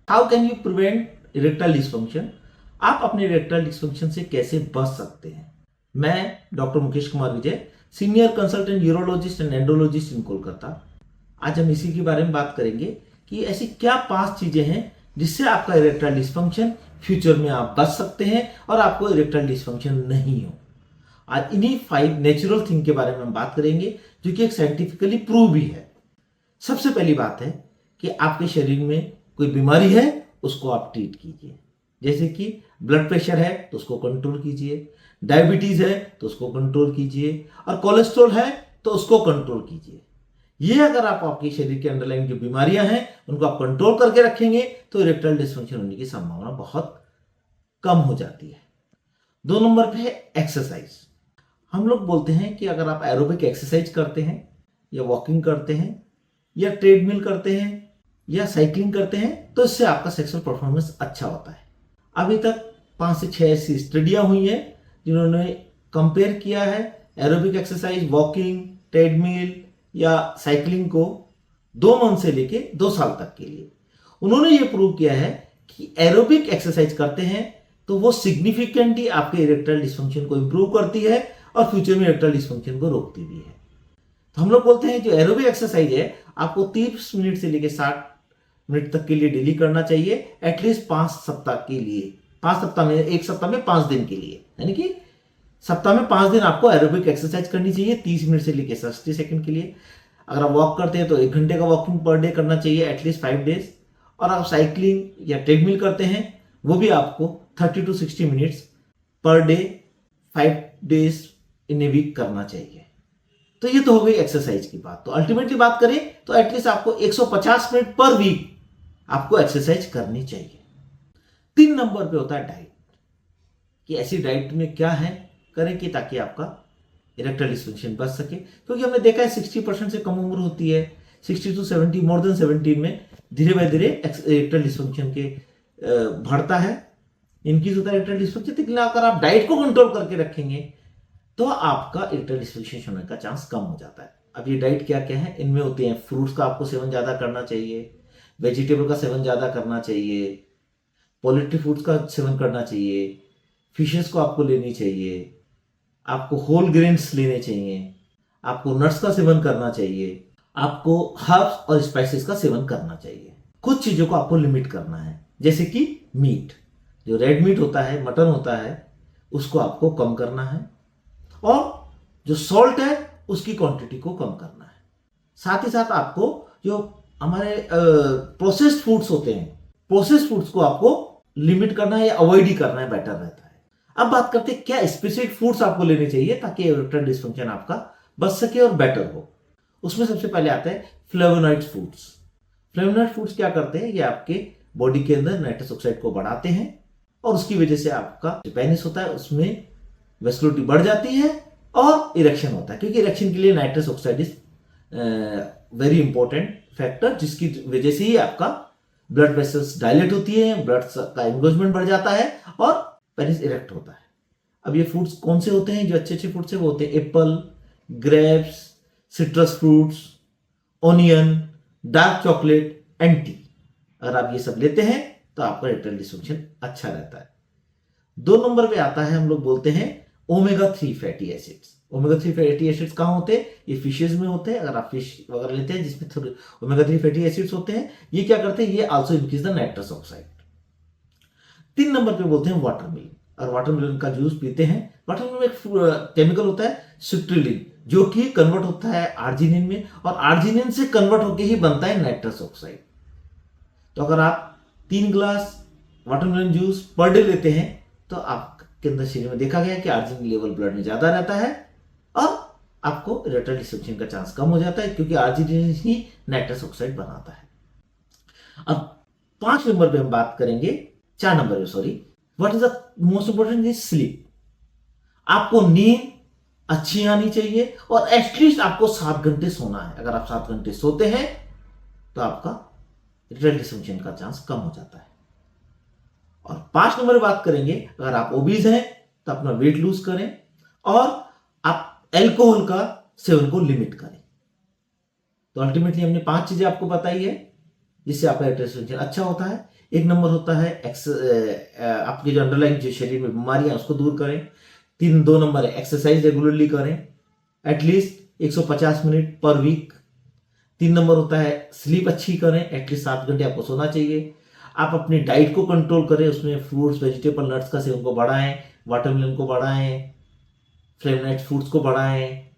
How can you prevent erectile dysfunction? आप अपने erectile dysfunction से कैसे बच सकते हैं? मैं doctor Mukesh Kumar Vijay, senior consultant urologist and andrologist in Kolkata. आज हम इसी के बारे में बात करेंगे कि ऐसी क्या 5 चीजें हैं जिससे आपका इरेक्टाइल डिसफंक्शन फ्यूचर में आप बच सकते हैं और आपको इरेक्टाइल डिसफंक्शन नहीं हो। आज इन्हीं 5 नेचुरल थिंग के बारे में हम बात करेंगे जो कि एक साइंटिफिकली प्रूव भी है। सबसे पहली बात है कि आपके शरीर में कोई बीमारी है, उसको आप ट्रीट कीजिए। जैसे कि ब्लड प्रेशर है तो उसको कंट्रोल कीजिए, डायबिटीज है तो उसको कंट्रोल कीजिए, और कोलेस्ट्रॉल है तो उसको कंट्रोल कीजिए। ये अगर आप आपके शरीर के अंडरलाइन जो बीमारियां हैं उनको आप कंट्रोल करके रखेंगे तो इरेक्टाइल डिसफंक्शन होने की संभावना बहुत कम हो जाती है। 2 नंबर पे है एक्सरसाइज। हम लोग बोलते हैं कि अगर आप एरोबिक एक्सरसाइज करते हैं या वॉकिंग करते हैं या ट्रेडमिल करते हैं या साइकिलिंग करते हैं तो इससे आपका सेक्सुअल परफॉर्मेंस अच्छा होता है। अभी तक 5 से 6 ऐसी स्टडियां हुई हैं जिन्होंने कंपेयर किया है एरोबिक एक्सरसाइज, वॉकिंग, ट्रेडमिल या साइकिलिंग को 2 मंथ से लेके 2 साल तक के लिए। उन्होंने ये प्रूव किया है कि एरोबिक एक्सरसाइज करते हैं तो वो सिग्निफिकेंटली आपके इरेक्टाइल डिसफंक्शन को इंप्रूव करती है और फ्यूचर में इरेक्टाइल डिसफंक्शन को रोकती भी है। तो हम लोग बोलते हैं जो एरोबिक एक्सरसाइज है आपको 30 मिनट से लेकर 60 मिनट तक के लिए डेली करना चाहिए, एटलीस्ट 5 सप्ताह के लिए। 5 सप्ताह में, 1 सप्ताह में 5 दिन के लिए, यानी कि सप्ताह में 5 दिन आपको एरोबिक एक्सरसाइज करनी चाहिए 30 मिनट से लेकर 60 सेकंड के लिए। अगर आप वॉक करते हैं तो 1 घंटे का वॉकिंग पर डे करना चाहिए, एटलीस्ट 5 डेज। और आप साइकिलिंग या ट्रेडमिल करते हैं वो भी आपको 30 to 60 minutes per day 5 days in a week करना चाहिए। तो ये तो हो गई एक्सरसाइज की बात। तो अल्टीमेटली बात करें तो एटलीस्ट आपको 150 मिनट पर वीक आपको एक्सरसाइज करनी चाहिए। 3 नंबर पे होता है डाइट, कि ऐसी डाइट में क्या है करें कि ताकि आपका इरेक्टाइल डिसफंक्शन बच सके। क्योंकि हमने देखा है 60% से कम उम्र होती है, 60 to 70, मोर देन 70 में धीरे धीरे इरेक्टाइल डिसफंक्शन के बढ़ता है, इंक्रीज होता है इरेक्टाइल डिसफंक्शन। लेकिन अगर आप डाइट को कंट्रोल करके रखेंगे तो आपका इरेक्टाइल डिसफंक्शन होने का चांस कम हो जाता है। अब ये डाइट क्या क्या है, इनमें होते हैं फ्रूट्स का आपको सेवन ज्यादा करना चाहिए, वेजिटेबल का सेवन ज्यादा करना चाहिए, पोल्ट्री फूड्स का सेवन करना चाहिए, फिशेस को आपको लेनी चाहिए, आपको होल ग्रेन्स लेने चाहिए, आपको नट्स का सेवन करना चाहिए, आपको हर्ब्स और स्पाइसेस का सेवन करना चाहिए। कुछ चीजों को आपको लिमिट करना है, जैसे कि मीट, जो रेड मीट होता है, मटन होता है, उसको आपको कम करना है, और जो सॉल्ट है उसकी क्वांटिटी को कम करना है। साथ ही साथ आपको जो हमारे प्रोसेस्ड फूड्स होते हैं, प्रोसेस्ड फूड्स को आपको लिमिट करना है या अवॉइड ही करना है, बेटर रहता है। अब बात करते हैं क्या स्पेसिफिक फूड्स आपको लेने चाहिए ताकि इरेक्टाइल डिसफंक्शन आपका बच सके और बेटर हो। उसमें सबसे पहले आता है फ्लेवोनॉइड फूड्स। फ्लेवोनॉइड फूड्स क्या करते हैं, ये आपके बॉडी के अंदर नाइट्रस ऑक्साइड को बढ़ाते हैं और उसकी वजह से आपका जो पेनिस होता है उसमें वेस्कुलरिटी बढ़ जाती है और इरेक्शन होता है। क्योंकि इरेक्शन के लिए nitrous oxide is very important factor, जिसकी वजह से ही आपका ब्लड वेसल्स डायलेट होती है, ब्लड का एंगेजमेंट बढ़ जाता है और पेनिस इरेक्ट होता है। अब ये फूड्स कौन से होते हैं जो अच्छे अच्छे फूड्स है, वो होते हैं Apple, grapes, citrus fruits, onion, dark chocolate and T. अगर आप ये सब लेते हैं तो आपका इरेक्टाइल डिसफंक्शन अच्छा रहता है। 2 नंबर पे आता है, हम लोग बोलते हैं omega 3 fatty acids. Omega 3 fatty acids कहाँ होते हैं, ये फिशेज में होते हैं। अगर आप फिश वगैरह लेते हैं जिसमें थोड़े ओमेगा 3 फैटी एसिड्स होते हैं, ये क्या करते हैं, ये also increase the nitrous oxide. 3 number पे बोलते हैं वाटरमेलन। और वाटरमेलन का जूस पीते हैं, वाटरमेलन में एक केमिकल होता है सिट्रिलिन, जो कि कन्वर्ट होता है आर्जिनिन में, और आर्जिनिन से कन्वर्ट होकर ही बनता है नाइट्रस ऑक्साइड। तो अगर आप 3 glass watermelon juice per day लेते हैं तो आपके अंदर शरीर में देखा गया कि आर्जिनिन लेवल ब्लड में ज्यादा रहता है और आपको इरेक्टाइल डिसफंक्शन का चांस कम हो जाता है, क्योंकि आर्जिनिन ही नाइट्रस ऑक्साइड बनाता है। अब 5 नंबर पे हम बात करेंगे, 4 नंबर पे sorry, what is the most important is sleep. आपको नींद अच्छी आनी चाहिए और एटलीस्ट आपको 7 घंटे सोना है। अगर आप 7 घंटे सोते हैं तो आपका इरेक्टाइल डिसफंक्शन का चांस कम हो जाता है। और 5 नंबर पे बात करेंगे, अगर आप ओबीज हैं तो अपना वेट लूज करें और आप एल्कोहल का सेवन को लिमिट करें। तो अल्टीमेटली हमने 5 चीजें आपको बताई है जिससे आपका इरेक्टाइल डिस्फंक्शन अच्छा होता है। एक नंबर होता है आपके जो अंडरलाइन जो शरीर में बीमारियां उसको दूर करें। 2 नंबर है एक्सरसाइज रेगुलरली करें, at least 150 minute per week. 3 number होता है स्लीप अच्छी करें, एटलीस्ट 7 घंटे आपको सोना चाहिए। आप अपनी डाइट को कंट्रोल करें, उसमें फ्रूट्स वेजिटेबल नट्स का सेवन को बढ़ाएं, वाटरमेलन को बढ़ाएं, फ्लेवोनोइड फ्रूट्स को बढ़ाएं,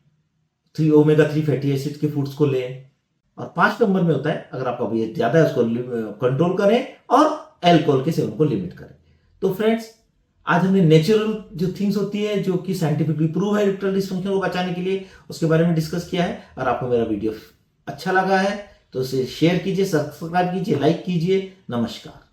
ओमेगा 3 फैटी एसिड के फूड्स को लें। और 5 नंबर में होता है अगर आपका वेट ज्यादा है उसको कंट्रोल करें और अल्कोहल के सेवन को लिमिट करें। तो फ्रेंड्स, आज हमने नेचुरल जो थिंग्स होती है जो कि साइंटिफिकली प्रूव है इरेक्टाइल डिस्फंक्शन को बचाने के लिए, उसके बारे में डिस्कस किया है। और आपको मेरा वीडियो अच्छा लगा है तो उसे शेयर कीजिए, सब्सक्राइब कीजिए, लाइक कीजिए। नमस्कार।